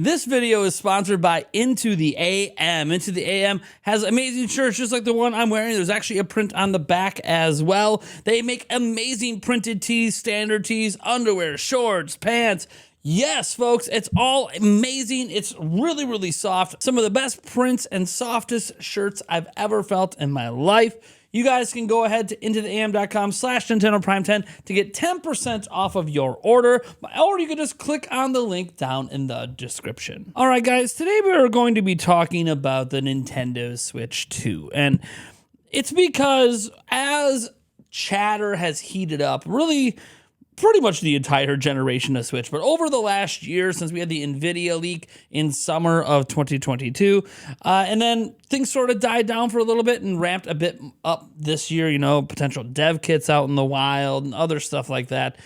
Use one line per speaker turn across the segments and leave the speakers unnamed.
This video is sponsored by Into the AM. Into the AM has amazing shirts just like the one I'm wearing. There's actually a print on the back as well. They make amazing printed tees, standard tees, underwear, shorts, pants. Yes, folks, it's all amazing. It's really, really soft. Some of the best prints and softest shirts I've ever felt in my life. You guys can go ahead to intotheam.com/Nintendo Prime 10 to get 10% off of your order, or you can just click on the link down in the description. All right, guys, today we are going to be talking about the Nintendo Switch 2, and it's because as chatter has heated up, really pretty much the entire generation of Switch, but over the last year since we had the NVIDIA leak in summer of 2022, and then things sort of died down for a little bit and ramped a bit up this year, potential dev kits out in the wild and other stuff like that.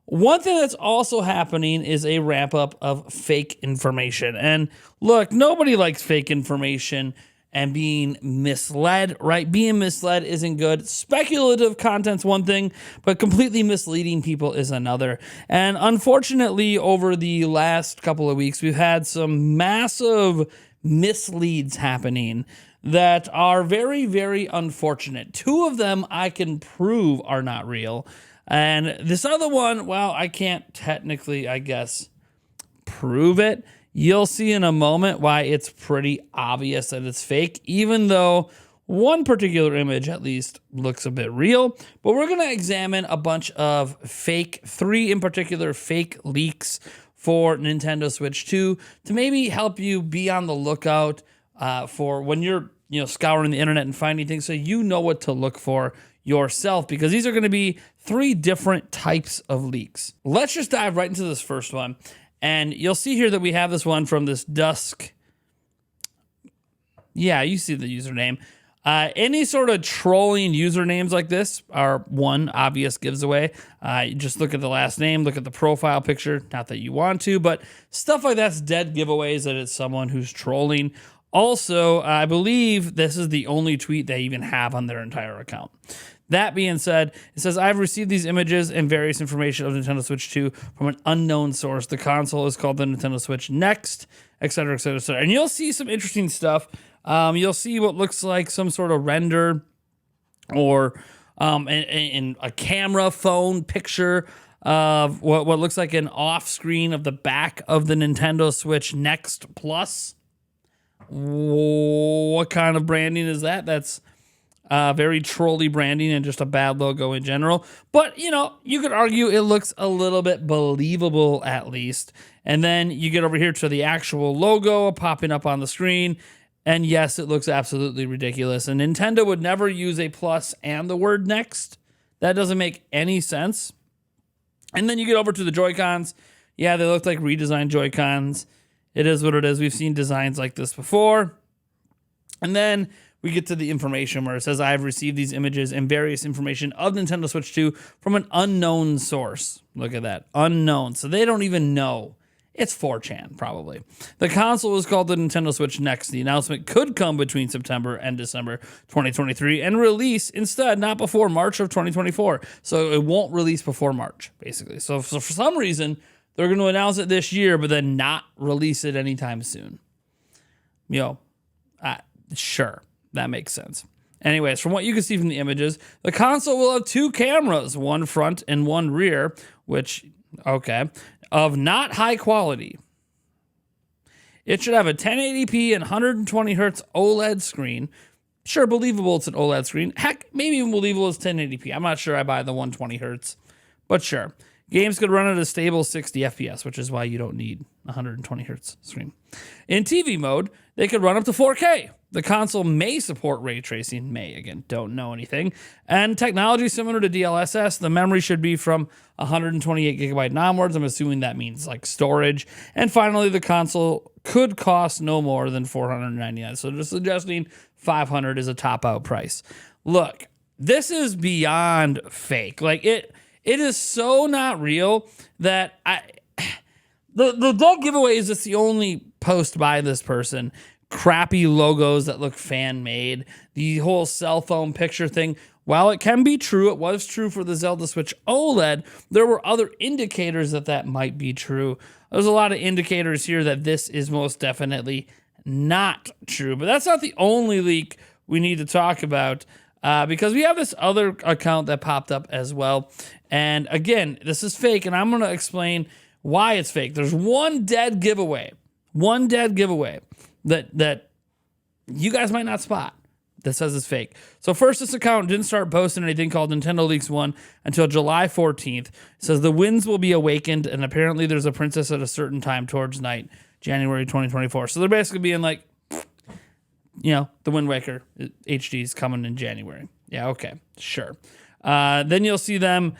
One thing that's also happening is a ramp up of fake information. And look, nobody likes fake information and being misled, right? Being misled isn't good. Speculative content's one thing, but completely misleading people is another. And unfortunately, over the last couple of weeks, we've had some massive misleads happening that are very, very unfortunate. Two of them I can prove are not real. And this other one, well, I can't technically, I guess, prove it. You'll see in a moment why it's pretty obvious that it's fake, even though one particular image at least looks a bit real. But we're going to examine a bunch of three in particular fake leaks for Nintendo Switch 2 to maybe help you be on the lookout for when you're scouring the internet and finding things, so you know what to look for yourself, because these are going to be three different types of leaks. Let's just dive right into this first one. And you'll see here that we have this one from this Dusk. Yeah, you see the username. Any sort of trolling usernames like this are one obvious giveaway. You just look at the last name, look at the profile picture. Not that you want to, but stuff like that's dead giveaways that it's someone who's trolling. Also, I believe this is the only tweet they even have on their entire account. That being said, it says, I've received these images and various information of Nintendo Switch 2 from an unknown source. The console is called the Nintendo Switch Next, etc., etc., etc. And you'll see some interesting stuff. You'll see what looks like some sort of render or in a camera phone picture of what looks like an off screen of the back of the Nintendo Switch Next Plus. What kind of branding is that? That's very trolly branding and just a bad logo in general. But, you could argue it looks a little bit believable at least. And then you get over here to the actual logo popping up on the screen. And yes, it looks absolutely ridiculous. And Nintendo would never use a plus and the word next. That doesn't make any sense. And then you get over to the Joy-Cons. Yeah, they look like redesigned Joy-Cons. It is what it is. We've seen designs like this before. And then we get to the information where it says, I've received these images and various information of Nintendo Switch 2 from an unknown source. Look at that. Unknown. So they don't even know. It's 4chan, probably. The console is called the Nintendo Switch Next. The announcement could come between September and December 2023 and release instead not before March of 2024. So it won't release before March, basically. So for some reason, they're going to announce it this year, but then not release it anytime soon. Sure. That makes sense. Anyways, from what you can see from the images, the console will have two cameras, one front and one rear, which, okay, of not high quality. It should have a 1080p and 120 hertz OLED screen. Sure, believable it's an OLED screen. Heck, maybe even believable it's 1080p. I'm not sure I buy the 120 hertz, but sure. Games could run at a stable 60 FPS, which is why you don't need a 120 hertz screen. In TV mode, they could run up to 4K. The console may support ray tracing, again, don't know anything. And technology similar to DLSS, the memory should be from 128 gigabyte onwards. I'm assuming that means like storage. And finally, the console could cost no more than $499. So just suggesting $500 is a top out price. Look, this is beyond fake. Like it is so not real that the dead giveaway is just the only post by this person. Crappy logos that look fan-made. The whole cell phone picture thing, while it can be true, it was true for the Zelda Switch OLED, there were other indicators that might be true. there's a lot of indicators here that this is most definitely not true. But that's not the only leak we need to talk about, because we have this other account that popped up as well. And again, this is fake, and I'm going to explain why it's fake. There's one dead giveaway that you guys might not spot that says it's fake. So first, this account didn't start posting anything called Nintendo Leaks 1 until July 14th. It says the winds will be awakened, and apparently there's a princess at a certain time towards night, January 2024. So they're basically being like, the Wind Waker HD is coming in January. Yeah, okay, sure. Then you'll see them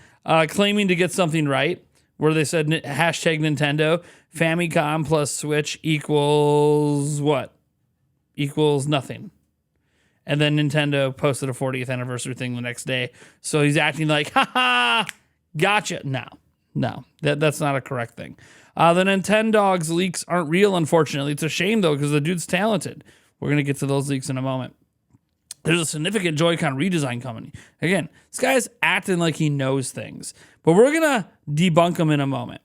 claiming to get something right, where they said hashtag Nintendo, Famicom plus Switch equals what? Equals nothing. And then Nintendo posted a 40th anniversary thing the next day. So he's acting like, ha, gotcha. No, that's not a correct thing. The Nintendogs leaks aren't real, unfortunately. It's a shame, though, because the dude's talented. We're going to get to those leaks in a moment. There's a significant Joy-Con redesign coming. Again, this guy's acting like he knows things. But we're going to debunk him in a moment.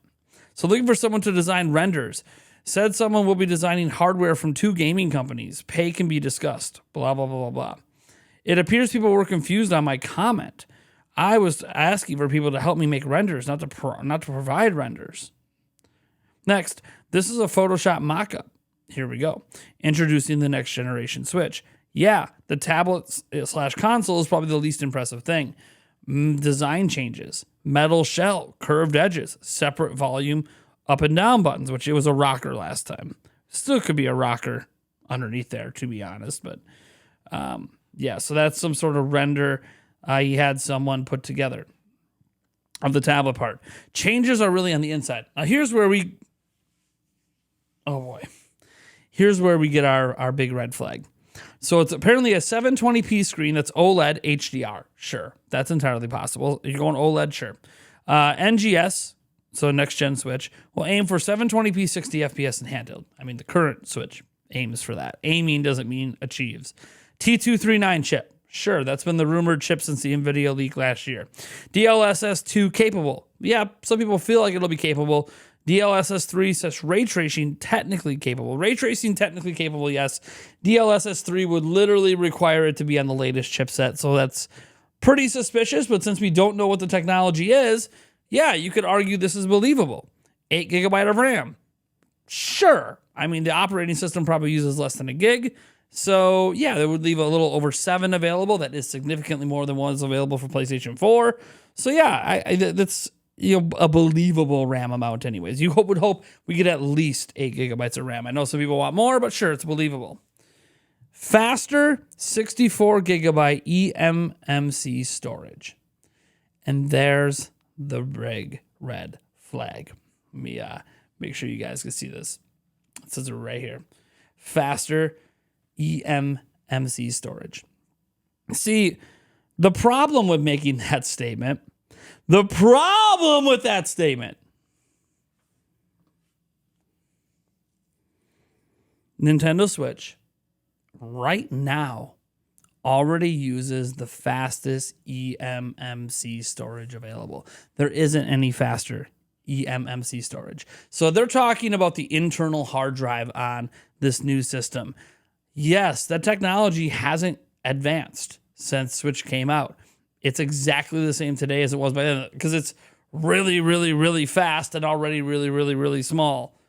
So looking for someone to design renders. Said someone will be designing hardware from 2 gaming companies. Pay can be discussed. Blah, blah, blah, blah, blah. It appears people were confused on my comment. I was asking for people to help me make renders, not to provide renders. Next, this is a Photoshop mockup. Here we go. Introducing the next generation Switch. Yeah, the tablet/console is probably the least impressive thing. Design changes. Metal shell, curved edges, separate volume, up and down buttons, which it was a rocker last time. Still could be a rocker underneath there, to be honest. But so that's some sort of render he had someone put together of the tablet part. Changes are really on the inside. Now here's where we get our big red flag. So it's apparently a 720p screen that's OLED HDR. Sure, that's entirely possible. You're going OLED, sure. NGS, so next-gen Switch, will aim for 720p 60 FPS in handheld. I mean, the current Switch aims for that. Aiming doesn't mean achieves. T239 chip. Sure, that's been the rumored chip since the NVIDIA leak last year. DLSS 2 capable. Yeah, some people feel like it'll be capable. DLSS 3 says ray tracing technically capable. Ray tracing technically capable, yes. DLSS 3 would literally require it to be on the latest chipset, so that's pretty suspicious, but since we don't know what the technology is, yeah, you could argue this is believable. 8 gigabyte of RAM. Sure. I mean, the operating system probably uses less than a gig, so yeah, that would leave a little over 7 available. That is significantly more than what is available for PlayStation 4. So yeah, that's a believable RAM amount anyways. You would hope we get at least 8 gigabytes of RAM. I know some people want more, but sure, it's believable. Faster 64 gigabyte eMMC storage. And there's the big red flag. Let me make sure you guys can see this. It says it right here. Faster eMMC storage. See, the problem with making that statement, Nintendo Switch right now already uses the fastest eMMC storage available. There isn't any faster eMMC storage. So they're talking about the internal hard drive on this new system. Yes, that technology hasn't advanced since Switch came out. It's exactly the same today as it was by then because it's really, really, really fast and already really, really, really small.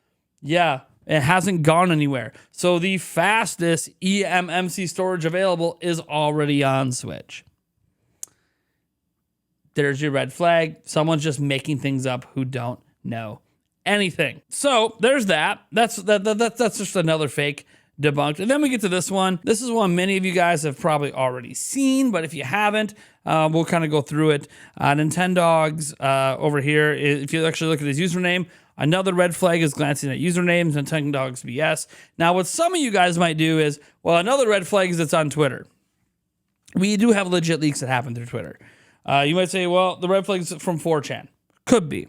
Yeah, it hasn't gone anywhere. So the fastest eMMC storage available is already on Switch. There's your red flag. Someone's just making things up who don't know anything. So there's that. That's just another fake debunked. And then we get to this one. This is one many of you guys have probably already seen, but if you haven't, we'll kind of go through it. Nintendogs over here, if you actually look at his username, another red flag is glancing at usernames, Nintendogs BS. Now, what some of you guys might do is, well, another red flag is it's on Twitter. We do have legit leaks that happen through Twitter. You might say, well, the red flag is from 4chan. Could be.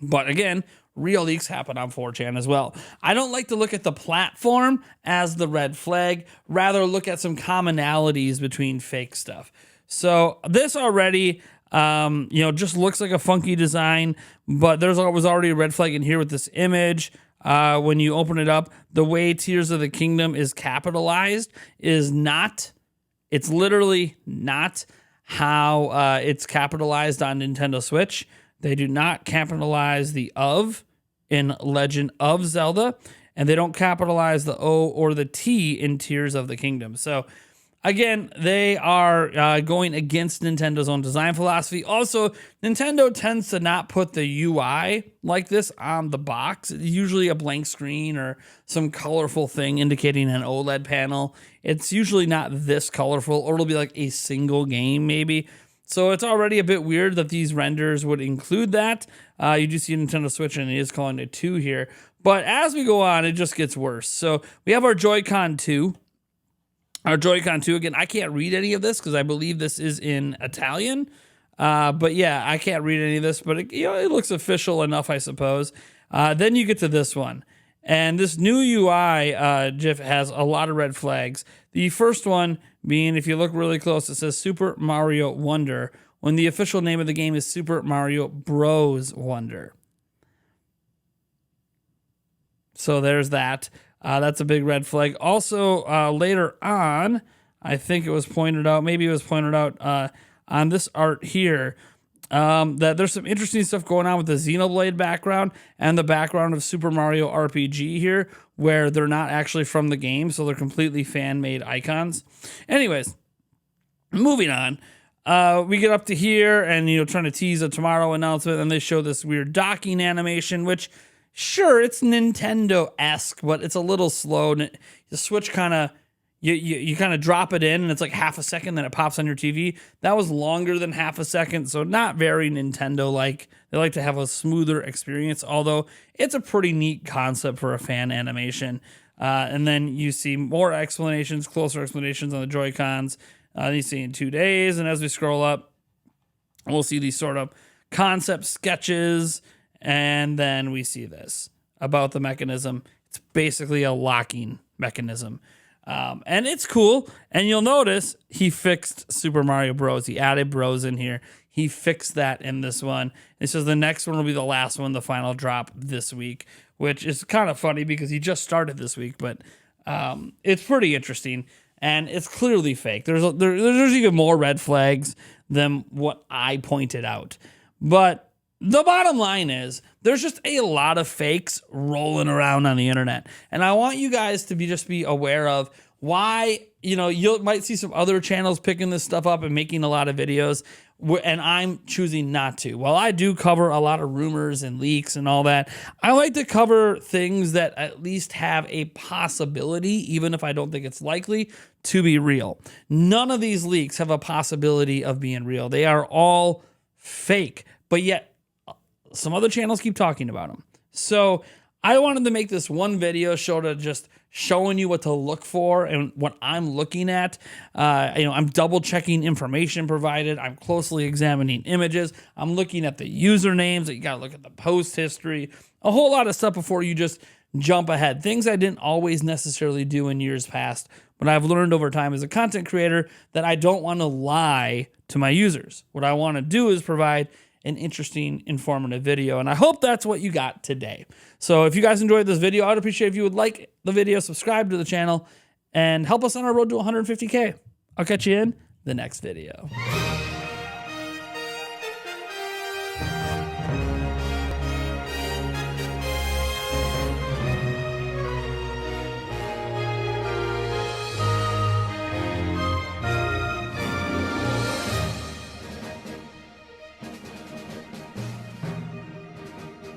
But again, real leaks happen on 4chan as well. I don't like to look at the platform as the red flag, rather look at some commonalities between fake stuff. So this already Just looks like a funky design, but was already a red flag in here with this image. When you open it up, the way Tears of the Kingdom is capitalized is not, it's literally not how it's capitalized on Nintendo Switch. They do not capitalize the of in Legend of Zelda, and they don't capitalize the O or the T in Tears of the Kingdom. So again, they are going against Nintendo's own design philosophy. Also, Nintendo tends to not put the UI like this on the box. It's usually a blank screen or some colorful thing indicating an OLED panel. It's usually not this colorful, or it'll be like a single game maybe. So it's already a bit weird that these renders would include that. You do see Nintendo Switch, and it is calling it 2 here. But as we go on, it just gets worse. So we have our Joy-Con 2. Our Joy-Con 2, again, I can't read any of this because I believe this is in Italian. But yeah, I can't read any of this, but it looks official enough, I suppose. Then you get to this one. And this new UI GIF has a lot of red flags. The first one being, if you look really close, it says Super Mario Wonder, when the official name of the game is Super Mario Bros. Wonder. So there's that. That's a big red flag. Also, later on, I think it was pointed out, maybe it was pointed out on this art here, that there's some interesting stuff going on with the Xenoblade background and the background of Super Mario RPG here, where they're not actually from the game, so they're completely fan-made icons. Anyways, moving on. We get up to here and, trying to tease a tomorrow announcement, and they show this weird docking animation, which, sure, it's Nintendo-esque, but it's a little slow. The Switch kind of, you kind of drop it in, and it's like half a second, then it pops on your TV. That was longer than half a second, so not very Nintendo-like. They like to have a smoother experience, although it's a pretty neat concept for a fan animation. And then you see more explanations, closer explanations on the Joy-Cons. You see in 2 days, and as we scroll up, we'll see these sort of concept sketches, and then we see this about the mechanism. It's basically a locking mechanism. And it's cool. And you'll notice he fixed Super Mario Bros. He added Bros in here. He fixed that in this one. It says the next one will be the last one, the final drop this week, which is kind of funny because he just started this week, but it's pretty interesting. And it's clearly fake. There's even more red flags than what I pointed out. But the bottom line is there's just a lot of fakes rolling around on the internet. And I want you guys to be aware of why, you might see some other channels picking this stuff up and making a lot of videos, and I'm choosing not to. While I do cover a lot of rumors and leaks and all that, I like to cover things that at least have a possibility, even if I don't think it's likely, to be real. None of these leaks have a possibility of being real. They are all fake, but yet some other channels keep talking about them. So I wanted to make this one video just showing you what to look for and what I'm looking at. I'm double checking information provided. I'm closely examining images. I'm looking at the usernames. You got to look at the post history, a whole lot of stuff before you just jump ahead. Things I didn't always necessarily do in years past, but I've learned over time as a content creator that I don't want to lie to my users. What I want to do is provide an interesting, informative video. And I hope that's what you got today. So if you guys enjoyed this video, I'd appreciate if you would like the video, subscribe to the channel, and help us on our road to 150K. I'll catch you in the next video.